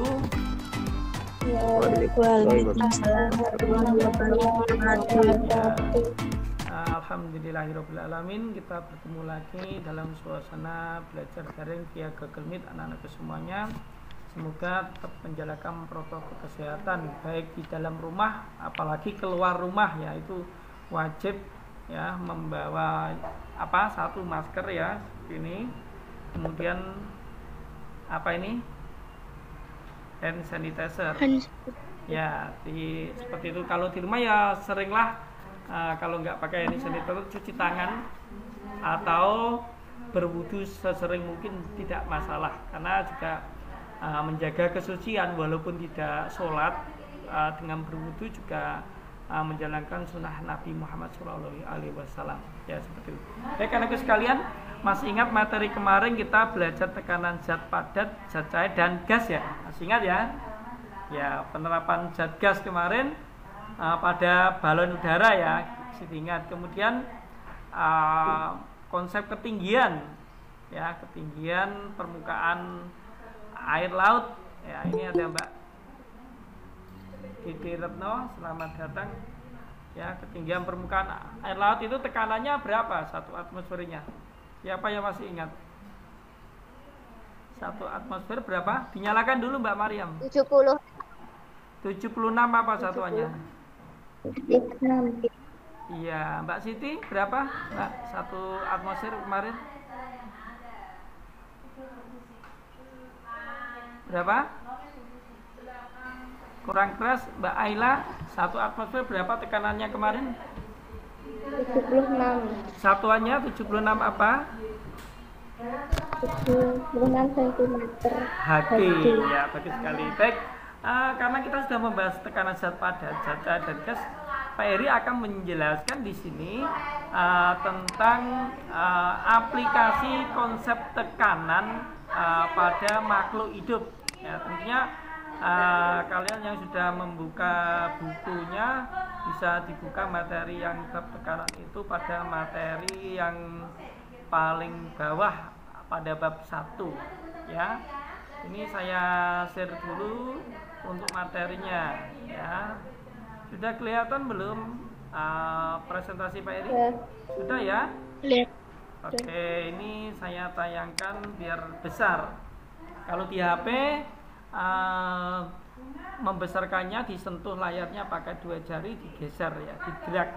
wabarakatuh. Waalaikumsalam warahmatullahi wabarakatuh. Alhamdulillahirrabbilalamin. Kita bertemu lagi dalam suasana belajar daring via Google Meet anak-anakku semuanya. Semoga tetap menjalankan protokol kesehatan baik di dalam rumah apalagi keluar rumah, ya itu wajib ya membawa satu masker ya ini, kemudian hand sanitizer ya seperti itu. Kalau di rumah ya seringlah kalau nggak pakai hand sanitizer cuci tangan atau berwudu sesering mungkin, tidak masalah, karena juga menjaga kesucian walaupun tidak sholat, dengan berwudu juga menjalankan sunnah Nabi Muhammad SAW ya, seperti itu. Baik anakku sekalian, masih ingat materi kemarin kita belajar tekanan zat padat, zat cair dan gas ya, masih ingat ya? Ya, penerapan zat gas kemarin pada balon udara ya, masih ingat. Kemudian konsep ketinggian ya, ketinggian permukaan air laut ya. Ini ada Mbak Didi Retno, selamat datang ya. Ketinggian permukaan air laut itu tekanannya berapa satu atmosfernya? Siapa yang masih ingat? Satu atmosfer berapa? Dinyalakan dulu Mbak Mariam. 76 apa satuannya? 76. Iya, Mbak Siti berapa? Mbak, satu atmosfer kemarin berapa? Kurang keras Mbak Ayla, satu atmosfer berapa tekanannya kemarin? 76. Satuannya 76 apa? 76 cm Hg. Ya, bagus sekali. Baik, karena kita sudah membahas tekanan zat padat, zat cair dan gas, Pak Heri akan menjelaskan di sini tentang aplikasi konsep tekanan pada makhluk hidup. Ya, tentunya kalian yang sudah membuka bukunya bisa dibuka materi yang bab tekanan itu pada materi yang paling bawah pada bab 1 ya. Ini saya share dulu untuk materinya ya. Sudah kelihatan belum presentasi Pak Eri? Ya. Sudah ya? Lihat. Oke, ini saya tayangkan biar besar. Kalau di HP membesarkannya disentuh layarnya pakai 2 jari, digeser ya, digerak ya.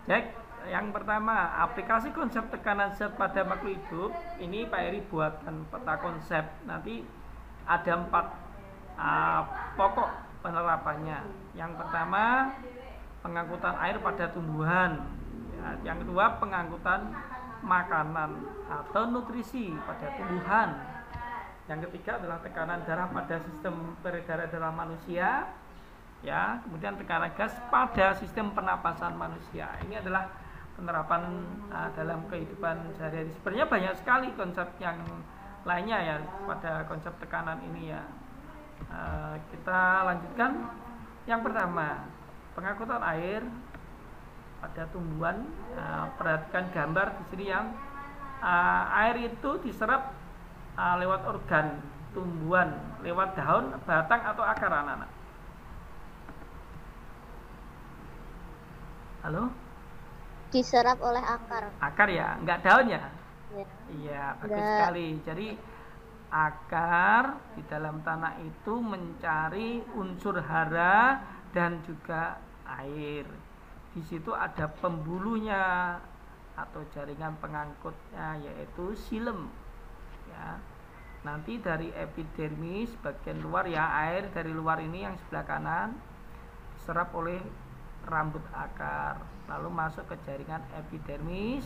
Baik, yang pertama aplikasi konsep tekanan zat pada makhluk hidup. Ini Pak Eri buatkan peta konsep. Nanti ada 4 pokok penerapannya. Yang pertama pengangkutan air pada tumbuhan ya. Yang kedua pengangkutan makanan atau nutrisi pada tumbuhan. Yang ketiga adalah tekanan darah pada sistem peredaran darah manusia ya. Kemudian tekanan gas pada sistem pernapasan manusia. Ini adalah penerapan dalam kehidupan sehari-hari. Sebenarnya banyak sekali konsep yang lainnya ya pada konsep tekanan ini ya. Kita lanjutkan. Yang pertama, pengangkutan air pada tumbuhan. Perhatikan gambar di sini yang air itu diserap lewat organ tumbuhan, lewat daun, batang atau akar anak-anak. Halo? Diserap oleh akar. Akar ya, enggak daun ya? Ya. Iya, bagus sekali. Jadi akar di dalam tanah itu mencari unsur hara dan juga air. Di situ ada pembuluhnya atau jaringan pengangkutnya, yaitu xilem. Ya. Nanti dari epidermis bagian luar ya, air dari luar ini yang sebelah kanan diserap oleh rambut akar, lalu masuk ke jaringan epidermis,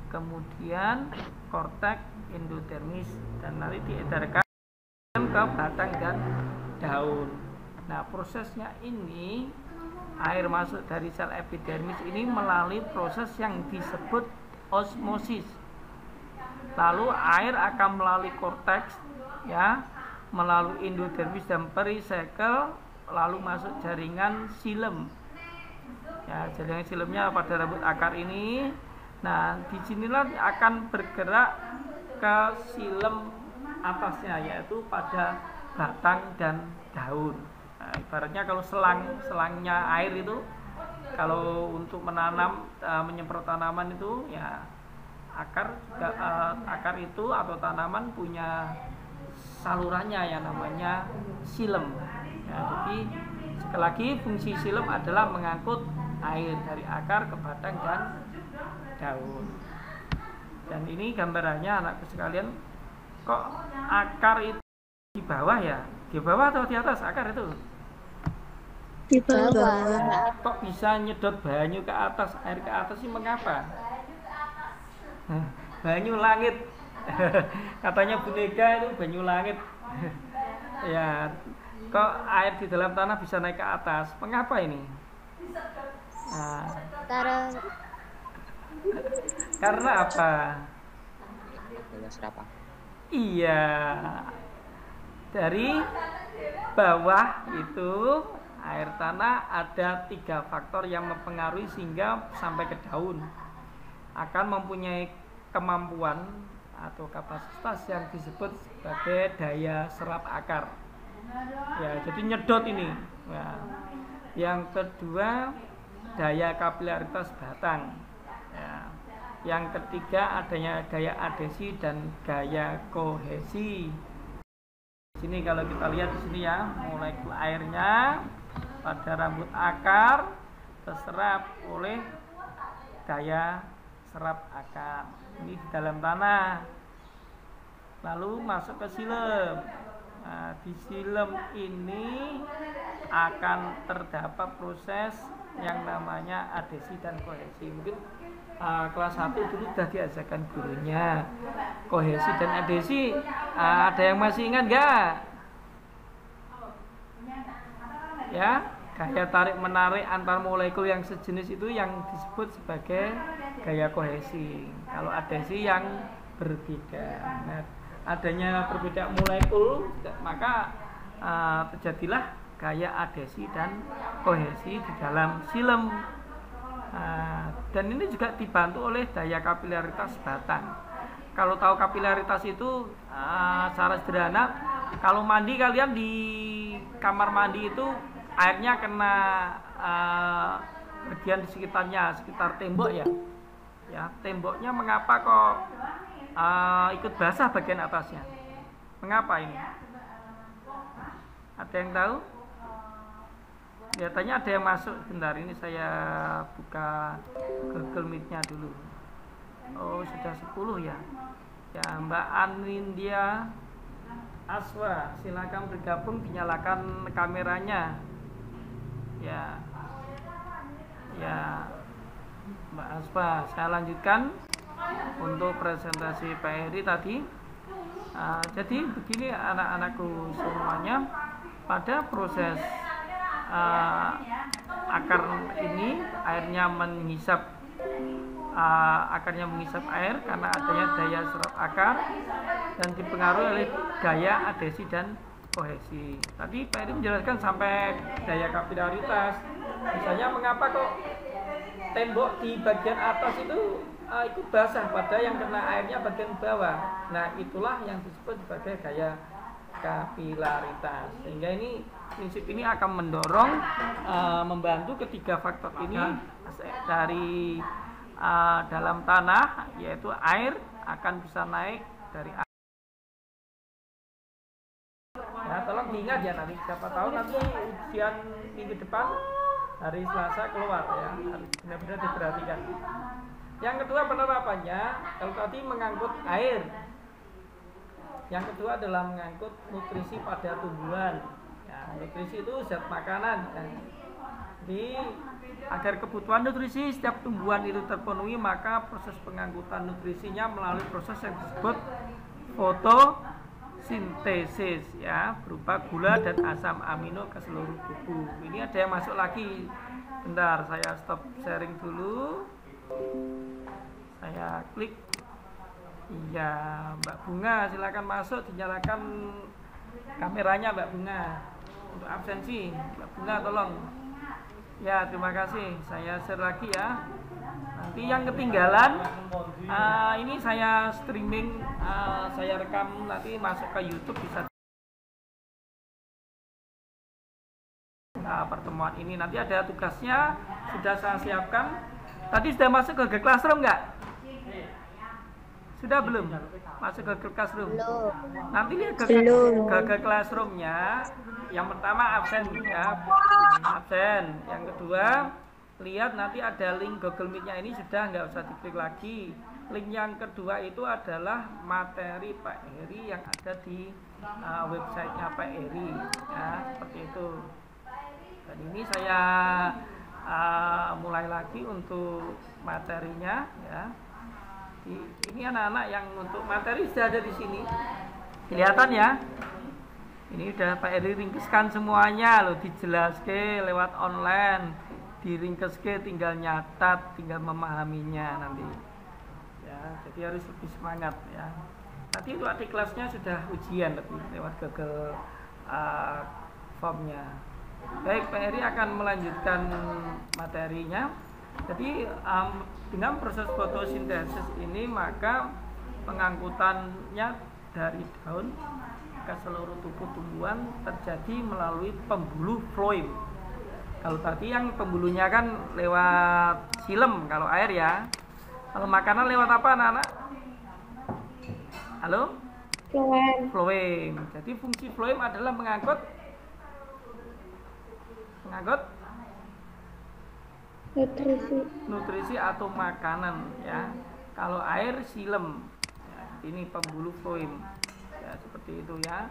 kemudian korteks endodermis, dan nanti diedarkan ke batang dan daun. Nah, prosesnya ini air masuk dari sel epidermis ini melalui proses yang disebut osmosis. Lalu air akan melalui korteks ya, melalui endodermis dan perisekel, lalu masuk jaringan xilem. Ya, jaringan xilemnya pada rambut akar ini. Nah, disinilah akan bergerak ke xilem atasnya, yaitu pada batang dan daun. Nah, ibaratnya kalau selangnya air itu kalau untuk menanam menyemprot tanaman itu ya akar juga akar itu atau tanaman punya salurannya yang namanya silem. Ya, jadi sekali lagi fungsi silem adalah mengangkut air dari akar ke batang dan daun. Dan ini gambarannya anakku sekalian, kok akar itu di bawah ya? Di bawah atau di atas akar itu? Di bawah. Kok bisa nyedot banyu ke atas, air ke atas sih mengapa? Banyu langit. Katanya Bu Mega itu banyu langit. Ya, kok air di dalam tanah bisa naik ke atas? Mengapa ini? Nah, karena apa? Iya, dari bawah itu air tanah ada 3 faktor yang mempengaruhi sehingga sampai ke daun akan mempunyai kemampuan atau kapasitas yang disebut sebagai daya serap akar. Ya, jadi nyedot ini. Ya. Yang kedua, daya kapilaritas batang. Ya. Yang ketiga, adanya gaya adhesi dan gaya kohesi. Di sini kalau kita lihat di sini ya, molekul airnya pada rambut akar terserap oleh daya serap akar. Ini di dalam tanah. Lalu masuk ke silem. Nah, di silem ini akan terdapat proses yang namanya adhesi dan kohesi. Mungkin kelas 1 dulu sudah diajarkan gurunya kohesi dan adhesi. Ada yang masih ingat nggak? Ya, gaya tarik menarik antar molekul yang sejenis itu yang disebut sebagai gaya kohesi. Kalau adhesi yang berbeda. Nah, adanya perbedaan molekul, maka terjadilah gaya adhesi dan kohesi di dalam silem. Dan ini juga dibantu oleh daya kapilaritas batang. Kalau tahu kapilaritas itu secara sederhana, kalau mandi kalian di kamar mandi itu airnya kena bagian di sekitarnya, sekitar tembok ya. Ya, temboknya mengapa kok ikut basah bagian atasnya? Mengapa ini? Ada yang tahu? Kelihatannya ada yang masuk. Bentar, ini saya buka Google Meet-nya dulu. Oh, sudah 10 ya. Ya, Mbak Anindya Aswa, silakan bergabung, dinyalakan kameranya. Ya. Ya. Mbak Aswa, saya lanjutkan untuk presentasi Pak Heri tadi. Jadi begini anak-anakku semuanya, pada proses akar ini airnya menghisap akarnya menghisap air karena adanya daya serap akar dan dipengaruhi oleh gaya adhesi dan kohesi. Tadi Pak Heri menjelaskan sampai daya kapilaritas. Misalnya mengapa kok tembok di bagian atas itu ikut basah pada yang kena airnya bagian bawah. Nah, itulah yang disebut sebagai gaya kapilaritas. Sehingga ini prinsip ini akan mendorong membantu ketiga faktor ini dari dalam tanah, yaitu air akan bisa naik dari air. Ya, tolong diingat ya, nanti siapa tahu nanti ujian minggu depan hari Selasa keluar ya, harus benar-benar diperhatikan. Yang kedua penerapannya, kalau tadi mengangkut air, yang kedua adalah mengangkut nutrisi pada tumbuhan. Ya, nutrisi itu zat makanan. Ya. Jadi agar kebutuhan nutrisi setiap tumbuhan itu terpenuhi, maka proses pengangkutan nutrisinya melalui proses yang disebut fotosintesis, ya, berupa gula dan asam amino ke seluruh tubuh. Ini ada yang masuk lagi. Bentar, saya stop sharing dulu. Saya klik. Iya, Mbak Bunga, silakan masuk, dinyalakan kameranya Mbak Bunga untuk absensi. Mbak Bunga tolong. Ya, terima kasih. Saya share lagi ya. Nanti yang ketinggalan, ini saya streaming, saya rekam nanti masuk ke YouTube bisa. pertemuan ini. Nanti ada tugasnya sudah saya siapkan. Tadi sudah masuk ke Google Classroom nggak? Sudah belum? Masuk ke Google Classroom? Belum. Nanti lihat ke Google Classroom-nya. Yang pertama absen ya, absen. Yang kedua lihat nanti ada link Google Meet-nya ini sudah, nggak usah diklik lagi. Link yang kedua itu adalah materi Pak Heri yang ada di websitenya Pak Heri ya, seperti itu. Dan ini saya mulai lagi untuk materinya ya. Ini anak-anak yang untuk materi sudah ada di sini, kelihatan ya. Ini udah Pak Heri ringkeskan semuanya loh, dijelaskan lewat online, diringkeskan, tinggal nyatat, tinggal memahaminya nanti ya. Jadi harus lebih semangat ya. Nanti untuk adik kelasnya sudah ujian lebih lewat Google Formnya. Baik, Pak Heri akan melanjutkan materinya. Jadi dengan proses fotosintesis ini maka pengangkutannya dari daun ke seluruh tubuh tumbuhan terjadi melalui pembuluh floem. Kalau tadi yang pembuluhnya kan lewat silem kalau air ya. Kalau makanan lewat apa anak-anak? Halo? Floem. Jadi fungsi floem adalah mengangkut nutrisi atau makanan ya. Kalau air silem ya, ini pembuluh floem ya, seperti itu ya.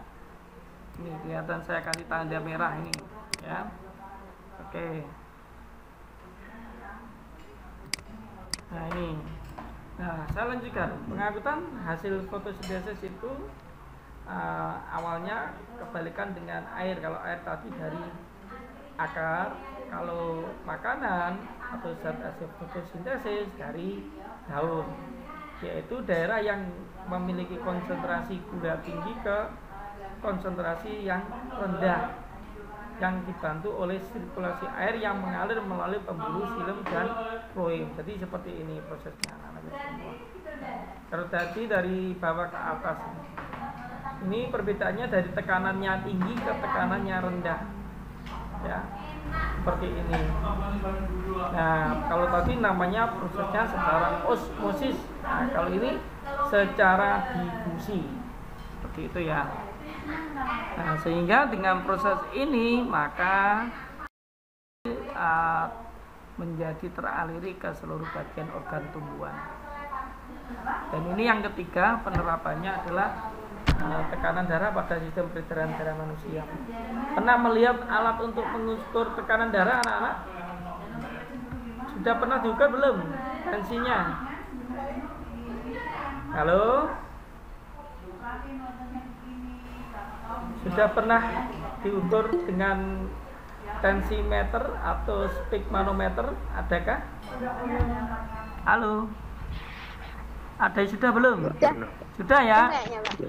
Ini kelihatan saya kasih tanda merah ini ya. Oke. Nah ini. Nah saya lanjutkan. Pengangkutan hasil fotosintesis itu awalnya kebalikan dengan air. Kalau air tadi dari akar, kalau makanan atau zat hasil fotosintesis dari daun, yaitu daerah yang memiliki konsentrasi gula tinggi ke konsentrasi yang rendah, yang dibantu oleh sirkulasi air yang mengalir melalui pembuluh silem dan floem. Jadi seperti ini prosesnya anak-anak semua. Kalau tadi dari bawah ke atas, ini perbedaannya dari tekanannya tinggi ke tekanannya rendah ya, seperti ini. Nah kalau tadi namanya prosesnya secara osmosis, nah kalau ini secara difusi, seperti itu ya. Nah sehingga dengan proses ini maka menjadi teraliri ke seluruh bagian organ tumbuhan. Dan ini yang ketiga penerapannya adalah tekanan darah pada sistem peredaran darah manusia. Pernah melihat alat untuk mengukur tekanan darah anak-anak? Sudah pernah diukur belum tensinya? Halo? Sudah pernah diukur dengan tensimeter atau sphygmanometer? Adakah? Halo? Ada yang sudah belum? Sudah ya.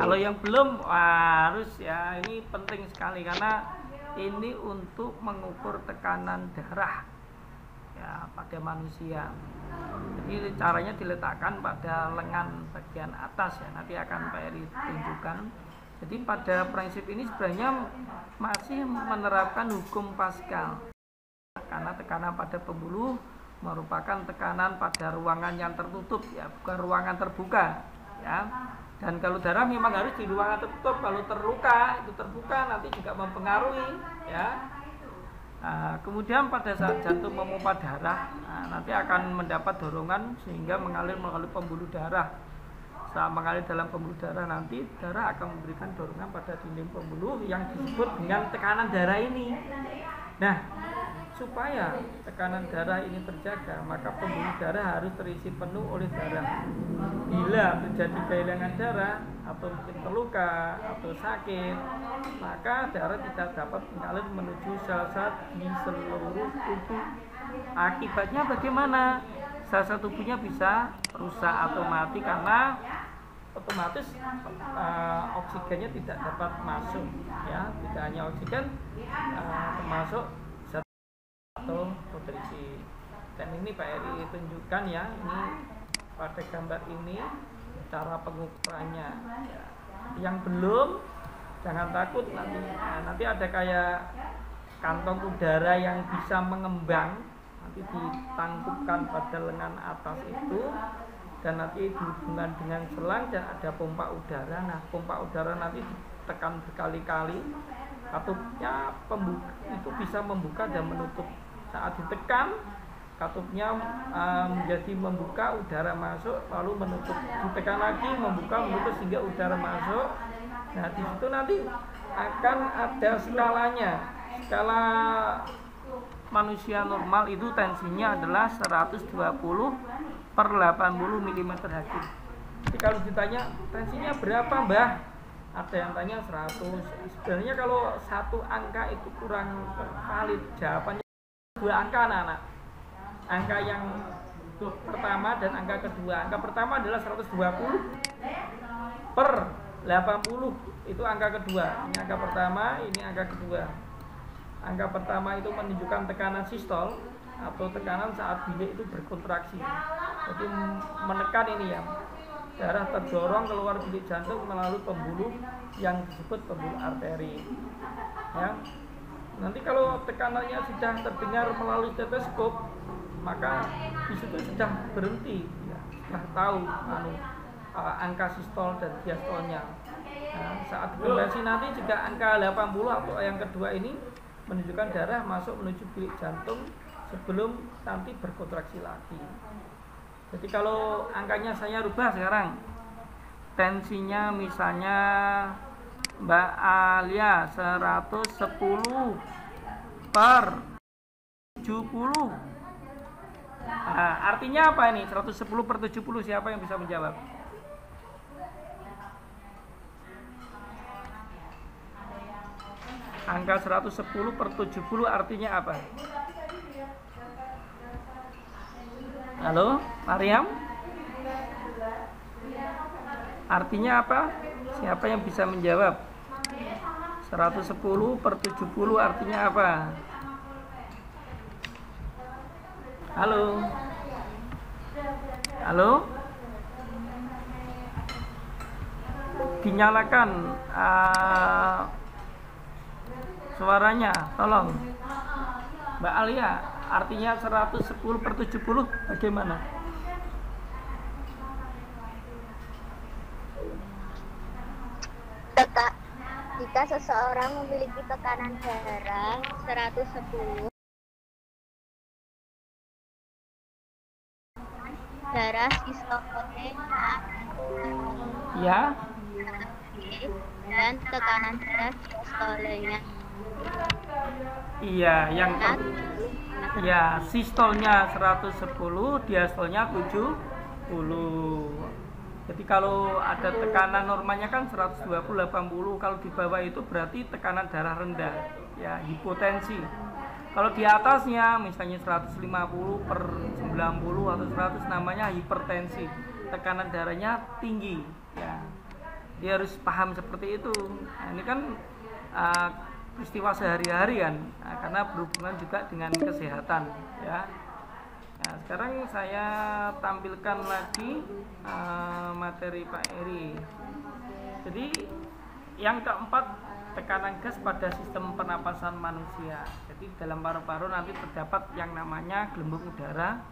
Kalau yang belum harus ya, ini penting sekali karena ini untuk mengukur tekanan darah ya pada manusia. Jadi caranya diletakkan pada lengan bagian atas ya. Nanti akan Pak Heri tunjukkan. Jadi pada prinsip ini sebenarnya masih menerapkan hukum Pascal. Karena tekanan pada pembuluh merupakan tekanan pada ruangan yang tertutup ya, bukan ruangan terbuka ya. Dan kalau darah memang harus di ruangan tertutup. Kalau terluka itu terbuka nanti juga mempengaruhi ya. Nah, kemudian pada saat jantung memompa darah, nanti akan mendapat dorongan sehingga mengalir melalui pembuluh darah. Saat mengalir dalam pembuluh darah nanti darah akan memberikan dorongan pada dinding pembuluh yang disebut dengan tekanan darah ini. Nah, supaya tekanan darah ini terjaga, maka pembuluh darah harus terisi penuh oleh darah. Bila terjadi kehilangan darah atau mungkin terluka atau sakit, maka darah tidak dapat mengalir menuju sel-sel di seluruh tubuh. Akibatnya bagaimana? Sel-sel tubuhnya bisa rusak atau mati karena otomatis oksigennya tidak dapat masuk ya. Tidak hanya oksigen, termasuk atau nutrisi. Dan ini Pak Heri tunjukkan ya, ini pada gambar ini cara pengukurannya ya. Yang belum jangan takut nanti ada kayak kantong udara yang bisa mengembang nanti ditangkupkan pada lengan atas itu, dan nanti dihubungkan dengan selang dan ada pompa udara. Nah, pompa udara nanti ditekan berkali-kali, katupnya itu bisa membuka dan menutup. Saat ditekan, katupnya menjadi membuka, udara masuk, lalu menutup. Ditekan lagi, membuka, menutup sehingga udara masuk. Nah, di situ nanti akan ada skalanya. Skala manusia normal itu tensinya adalah 120 per 80 mm Hg. Jadi kalau ditanya tensinya berapa, Mbah? Ada yang tanya 100. Sebenarnya kalau satu angka itu kurang valid, jawabannya dua angka, anak-anak. Angka yang pertama dan angka kedua. Angka pertama adalah 120 per 80, itu angka kedua. Ini angka pertama, ini angka kedua. Angka pertama itu menunjukkan tekanan sistol atau tekanan saat bilik itu berkontraksi. Jadi menekan ini ya, darah terdorong keluar bilik jantung melalui pembuluh yang disebut pembuluh arteri. Ya. Nanti kalau tekanannya sudah terdengar melalui stetoskop, maka di situ sudah berhenti, ya, sudah tahu angka sistol dan diastolnya. Nah, saat dikonversi nanti jika angka 80 atau yang kedua ini menunjukkan darah masuk menuju bilik jantung sebelum nanti berkontraksi lagi. Jadi kalau angkanya saya rubah sekarang, tensinya misalnya Mbak Alia 110 per 70. Nah, artinya apa ini? 110 per 70, siapa yang bisa menjawab? Angka 110 per 70 artinya apa? Halo, Mariam? Artinya apa? Siapa yang bisa menjawab? 110 per 70 artinya apa? Halo? Halo? Dinyalakan suaranya, tolong. Mbak Alia, artinya 110 per 70 bagaimana? Jika seseorang memiliki tekanan darah 110, darah sistolnya Ya. Dan tekanan darah diastolnya. Iya, yang ya, sistolnya 110, diastolnya 70. Jadi kalau ada tekanan normalnya kan 120/80, kalau di bawah itu berarti tekanan darah rendah, ya, hipotensi. Kalau di atasnya misalnya 150 per 90 atau 100 namanya hipertensi, tekanan darahnya tinggi, ya. Dia harus paham seperti itu. Nah, ini kan peristiwa sehari-hari kan, karena berhubungan juga dengan kesehatan, ya. Nah, sekarang saya tampilkan lagi materi Pak Eri. Jadi yang keempat, tekanan gas pada sistem pernapasan manusia. Jadi dalam paru-paru nanti terdapat yang namanya gelembung udara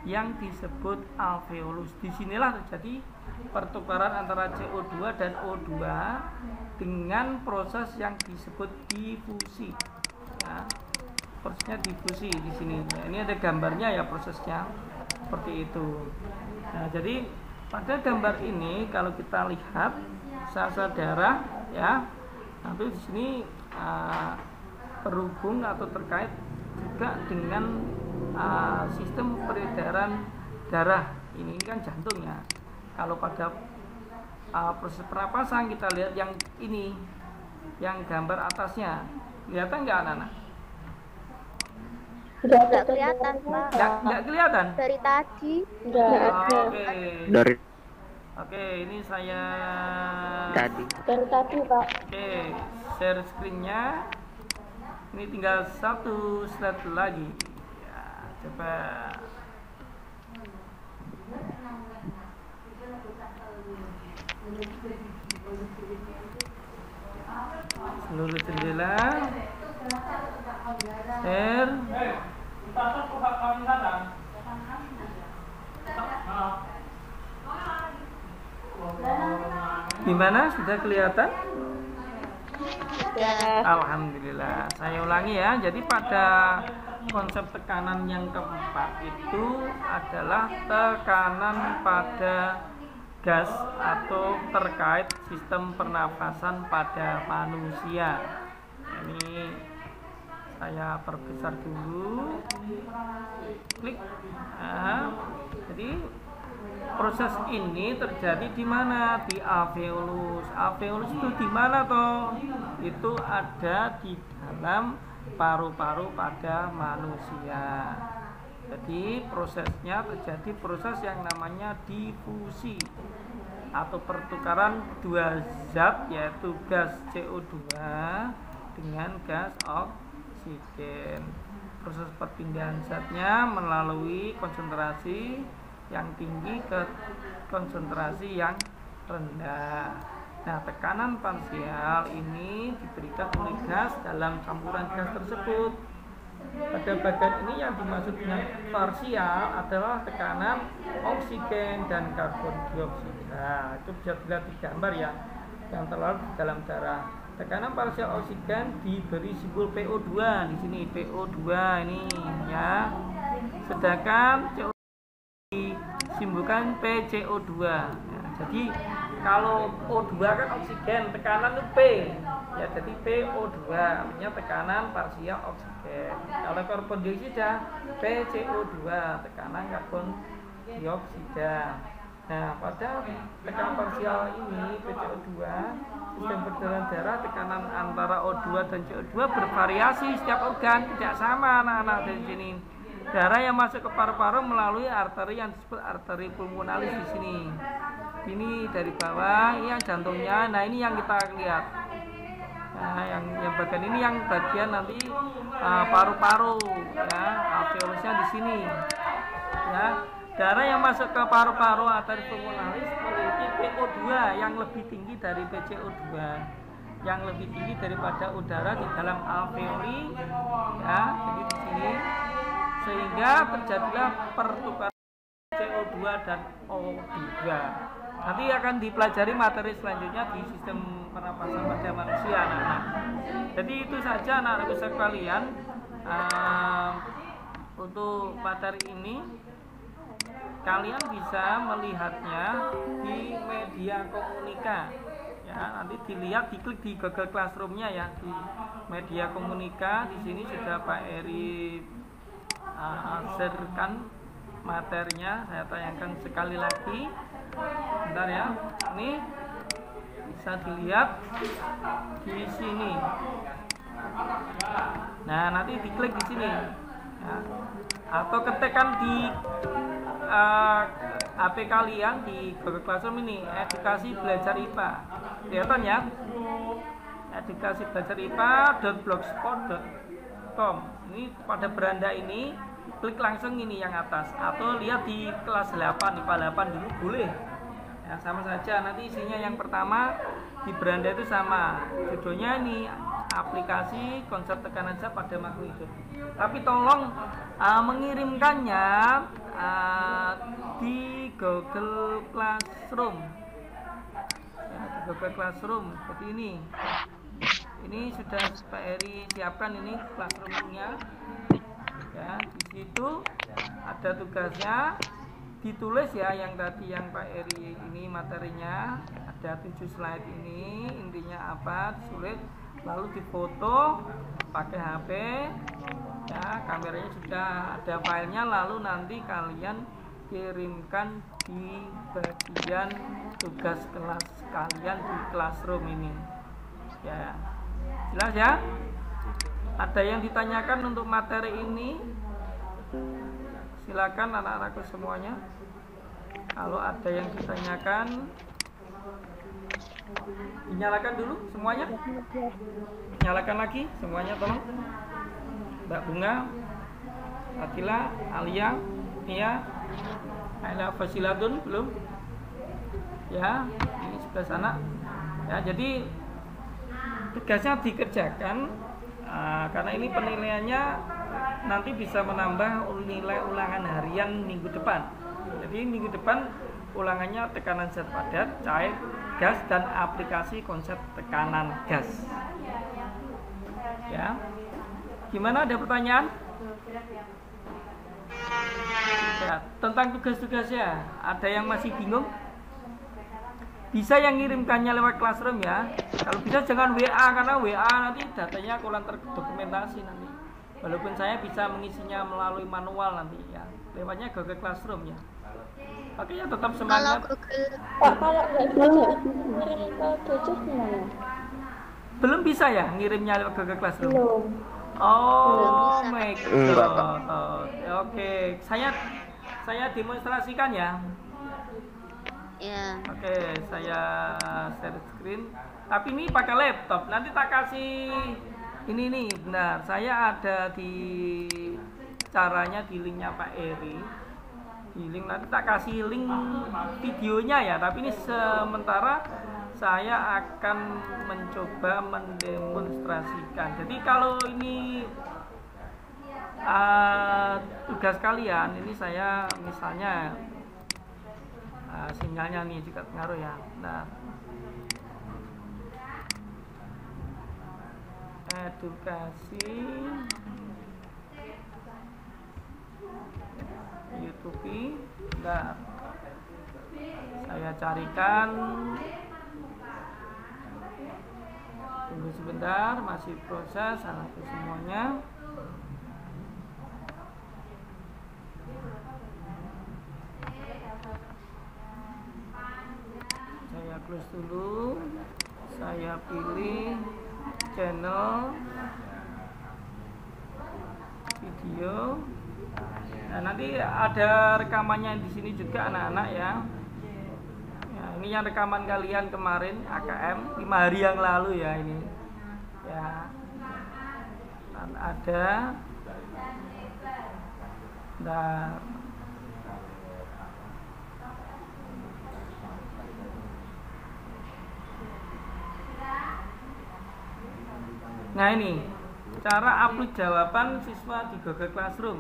yang disebut alveolus. Disinilah terjadi pertukaran antara CO2 dan O2 dengan proses yang disebut difusi. Ya. Prosesnya difusi di sini. Nah, ini ada gambarnya ya, prosesnya seperti itu. Nah, jadi pada gambar ini kalau kita lihat sel-sel darah, ya, nanti di sini berhubung atau terkait juga dengan sistem peredaran darah. Ini kan jantung ya. Kalau pada proses pernapasan kita lihat yang ini, yang gambar atasnya, kelihatan nggak anak-anak? Nggak kelihatan, Pak. Nggak kelihatan? Dari tadi. Oke. Oke, ini saya Dari tadi, Pak. Oke, share screen-nya. Ini tinggal satu slide lagi. Ya, coba. Seluruh jendela. Air. Gimana? Sudah kelihatan? Alhamdulillah. Saya ulangi ya. Jadi pada konsep tekanan yang keempat itu adalah tekanan pada gas atau terkait sistem pernafasan pada manusia. Ini saya perbesar dulu. Klik. Nah, jadi proses ini terjadi di mana? Di alveolus. Alveolus itu di mana toh? Itu ada di dalam paru-paru pada manusia. Jadi prosesnya terjadi proses yang namanya difusi atau pertukaran dua zat, yaitu gas CO2 dengan gas oksigen. Proses perpindahan zatnya melalui konsentrasi yang tinggi ke konsentrasi yang rendah. Nah, tekanan parsial ini diberikan oleh gas dalam campuran gas tersebut. Pada bagian ini yang dimaksud dengan parsial adalah tekanan oksigen dan karbon dioksida. Itu bisa dilihat di gambar ya, yang terlarut di dalam darah. Tekanan parsial oksigen diberi simbol PO2 di sini, PO2 ini ya. Sedangkan CO2 disimbolkan PCO2. Ya, jadi kalau O2 kan oksigen, tekanan itu P. Ya, jadi PO2 artinya tekanan parsial oksigen. Kalau karbon dioksida PCO2, tekanan karbon dioksida. Nah, pada tekanan parsial ini PCO2, sistem peredaran darah, tekanan antara O2 dan CO2 bervariasi setiap organ, tidak sama anak-anak dari sini. Darah yang masuk ke paru-paru melalui arteri yang disebut arteri pulmonalis di sini. Ini dari bawah, ini yang jantungnya. Nah, ini yang kita lihat. Nah, yang bagian ini yang bagian nanti paru-paru, ya, alveolusnya di sini. Ya, darah yang masuk ke paru-paru arteri pulmonalis memiliki PO2 yang lebih tinggi dari PCO2, yang lebih tinggi daripada udara di dalam alveoli. Ya, jadi di sini sehingga terjadilah pertukaran CO2 dan O2. Nanti akan dipelajari materi selanjutnya di sistem pernapasan pada manusia, anak-anak. Jadi itu saja anak-anak sekalian untuk materi ini. Kalian bisa melihatnya di media komunika. Ya, nanti dilihat, diklik di Google Classroom-nya ya, di media komunika. Di sini sudah Pak Eri share-kan materinya, saya tayangkan sekali lagi. Bentar ya, ini bisa dilihat di sini. Nah, nanti diklik di sini ya, atau ketikkan di HP kalian di Google Classroom ini, edukasi belajar IPA. Kelihatan ya, edukasi belajar IPA.blogspot.com. Ini pada beranda ini, klik langsung ini yang atas, atau lihat di kelas 8, IPA 8 dulu boleh ya, sama saja. Nanti isinya yang pertama di beranda itu sama, judulnya ini aplikasi konsep tekanan zat pada makhluk hidup. Tapi tolong mengirimkannya di Google Classroom ya, di Google Classroom seperti ini. Ini sudah Pak Eri siapkan ini classroom-nya. Ya, di situ ada tugasnya, ditulis ya, yang tadi yang Pak Eri ini materinya ada 7 slide ini, intinya apa, disulit, lalu difoto pakai HP ya, kameranya sudah ada filenya, lalu nanti kalian kirimkan di bagian tugas kelas kalian di classroom ini ya. Jelas ya? Ada yang ditanyakan untuk materi ini? Silakan anak-anakku semuanya. Kalau ada yang ditanyakan, dinyalakan dulu semuanya. Nyalakan lagi semuanya, tolong. Mbak Bunga, Atila, Alia, Nia, Aila Fasilatun belum? Ya, ini sebelah sana. Ya, jadi tugasnya dikerjakan Karena ini penilaiannya nanti bisa menambah nilai ulangan harian minggu depan. Jadi minggu depan ulangannya tekanan zat padat, cair, gas, dan aplikasi konsep tekanan gas. Ya, gimana, ada pertanyaan? Ya, tentang tugas-tugasnya, ada yang masih bingung? Bisa yang ngirimkannya lewat Classroom ya. Kalau bisa jangan WA, karena WA nanti datanya kurang terdokumentasi nanti. Walaupun saya bisa mengisinya melalui manual nanti ya. Lewatnya Google Classroom ya. Oke ya, tetap semangat. Kalau nggak bisa ngirim ke Dojo gimana? Belum bisa ya ngirimnya lewat Google Classroom? Belum. Oh my Enggak, Pak. god. Oke, saya demonstrasikan ya. Ya. Oke, saya share screen. Tapi ini pakai laptop. Nanti tak kasih ini nih, benar. Saya ada di caranya di linknya Pak Eri. Di link nanti tak kasih link videonya ya. Tapi ini sementara saya akan mencoba mendemonstrasikan. Jadi kalau ini tugas kalian, ini saya misalnya sinyalnya nih juga pengaruh ya. Nah, edukasi YouTube. Nah, saya carikan. Tunggu sebentar, masih proses anakku semuanya. Saya close dulu. Saya pilih channel video. Nah, nanti ada rekamannya di sini juga anak-anak ya. Ya, ini yang rekaman kalian kemarin AKM 5 hari yang lalu ya ini. Ya. Dan ada. Dan nah ini cara upload jawaban siswa di Google Classroom.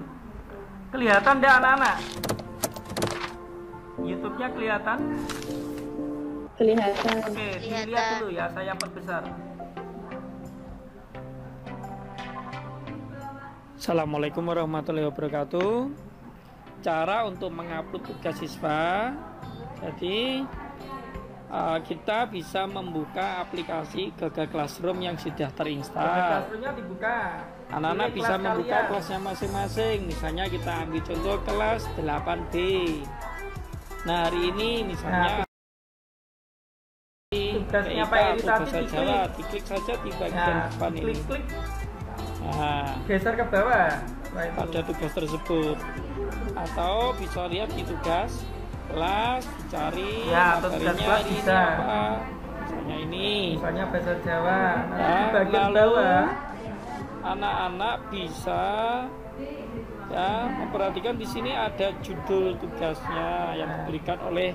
Kelihatan deh anak-anak? YouTube-nya kelihatan? Kelihatan. Oke, dilihat dulu ya, saya perbesar. Assalamualaikum warahmatullahi wabarakatuh. Cara untuk mengupload tugas siswa. Jadi kita bisa membuka aplikasi Google Classroom yang sudah terinstall. Google Classroom-nya dibuka. Anak-anak bisa membuka kelasnya masing-masing. Misalnya kita ambil contoh kelas 8B. Nah, hari ini misalnya tugasnya Pak Eri tadi diklik saja di bagian depan ini. Klik. Nah, geser ke bawah pada tugas tersebut. Atau bisa lihat di tugas kelas, dicari ya, materinya hari ini apa. Misalnya ini. Misalnya bahasa Jawa. Nanti di bagian bawah anak-anak bisa ya memperhatikan di sini ada judul tugasnya yang diberikan oleh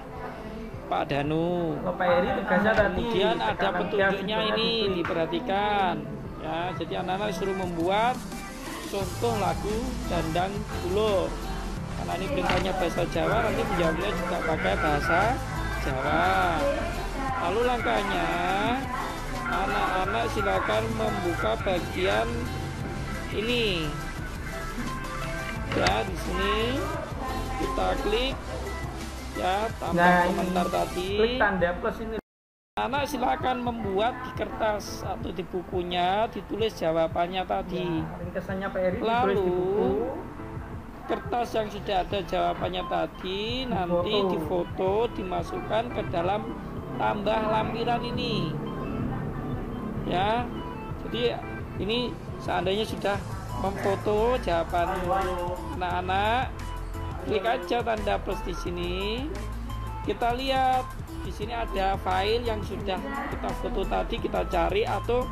Pak Danu. Pak Eri tugasnya tadi. Kemudian ada petunjuknya ini diperhatikan. Ya, jadi anak-anak disuruh membuat contoh lagu Dandang Bulur. Karena ini perintahnya bahasa Jawa, nanti menjawabnya juga pakai bahasa Jawa. Lalu langkahnya, anak-anak silakan membuka bagian ini. Ya, di sini kita klik ya tambah komentar tadi. Klik tanda plus ini. Anak silakan membuat di kertas atau di bukunya ditulis jawabannya tadi. Ringkasannya Pak Eri ditulis di buku. Kertas yang sudah ada jawabannya tadi nanti difoto, dimasukkan ke dalam tambah lampiran ini. Ya. Jadi ini seandainya sudah memfoto jawaban anak-anak, klik aja tanda plus di sini. Kita lihat di sini ada file yang sudah kita foto tadi, kita cari atau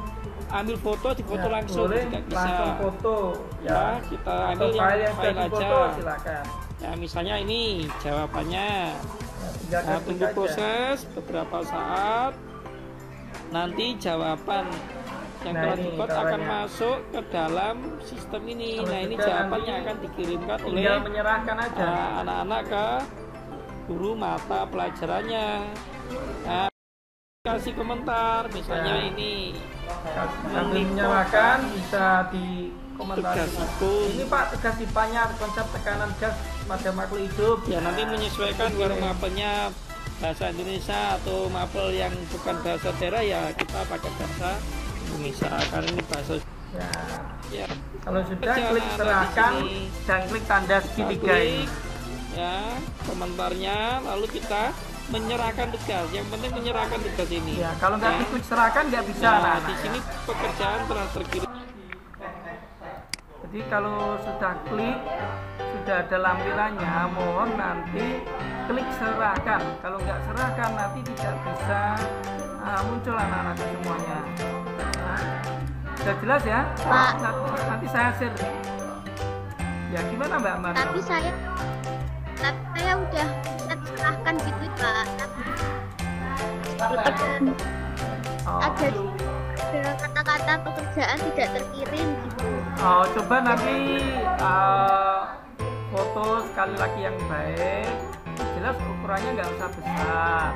ambil foto, difoto langsung juga bisa. Langsung foto ya, kita ambil yang file aja. Silakan. Ya, misalnya ini jawabannya. Nah, tunggu proses beberapa saat. Nanti jawaban yang Nah, telah ini di-code akan caranya. masuk ke dalam sistem ini. Kalau Nah, ini sudah jawabannya nanti akan dikirimkan oleh tinggal menyerahkan aja. anak-anak ke guru mata pelajarannya. Nah, kasih komentar, misalnya Ya. ini Sambil menyerahkan bisa di komentar. tugas aku. Ini Pak tugas IPA-nya konsep tekanan gas pada makhluk hidup. Ya nanti menyesuaikan kalau mapelnya bahasa Indonesia atau mapel yang bukan bahasa daerah ya kita pakai bahasa Indonesia karena ini bahasa Ya. ya. Kalau sudah Aja, klik nah, serahkan di sini. dan klik tanda Kita segitiga ini. klik ya komentarnya lalu kita menyerahkan tugas. Yang penting menyerahkan tugas ini. Ya, kalau nggak Ya. ikut serahkan nggak bisa. Nah, Nah, di sini pekerjaan telah terkirim. Jadi kalau sudah klik, sudah ada lampirannya, mohon nanti klik serahkan. Kalau nggak serahkan nanti tidak bisa muncul anak-anak semuanya. Nah, sudah jelas ya? Pak. Nanti saya share. Ya gimana Mbak Mar? Tapi saya udah serahkan gitu Pak. Tapi Oh. ada kata-kata pekerjaan tidak terkirim gitu. Oh, coba nanti foto sekali lagi yang baik. Jelas ukurannya nggak usah besar.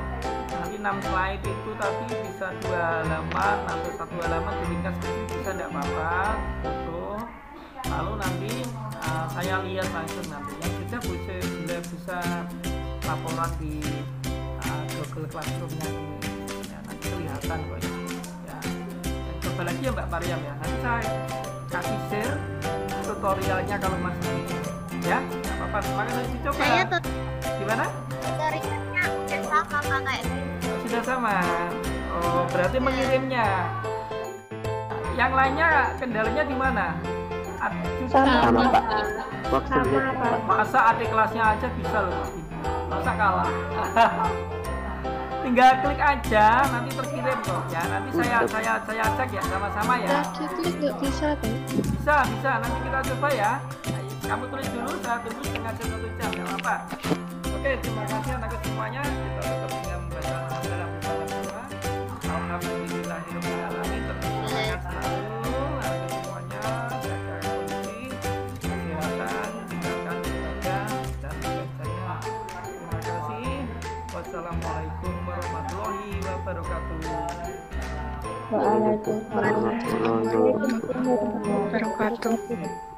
Nanti 6 slide itu tadi bisa 2 halaman atau 1 halaman diringkas kecil bisa nggak apa-apa. Foto. Lalu nanti saya lihat langsung nanti. Yang sudah bisa laporan di Google Classroom-nya ini. Ya, nanti kelihatan kok ya. Coba lagi ya Mbak Mariam ya, nanti saya kasih share tutorialnya kalau masih ya, nggak apa-apa, semangat nanti coba. Saya tuh Gimana? tutorialnya udah sama Pak kayak gitu. Sudah sama. Oh, berarti mengirimnya. Yang lainnya kendalanya di mana? Sama Pak. Waktunya Masa adik kelasnya aja bisa loh, masa kalah. Tinggal klik aja, nanti terkirim kok ya. Nanti saya cek ya sama-sama ya. klik nggak bisa kan? Bisa, nanti kita coba ya. Kamu tulis dulu, saya tunggu setengah jam 1 jam, nggak apa-apa. Oke, terima kasih anak semuanya. Kita tetap dengan membaca dalam bersama-sama. Alhamdulillahirobbilalamin. Tetap semangat selalu, anak semuanya. Jaga kondisi, kesehatan, tinggalkan keluarga dan tugasnya. Terima kasih. Wassalamualaikum warahmatullahi wabarakatuh. Waalaikumsalam warahmatullahi wabarakatuh.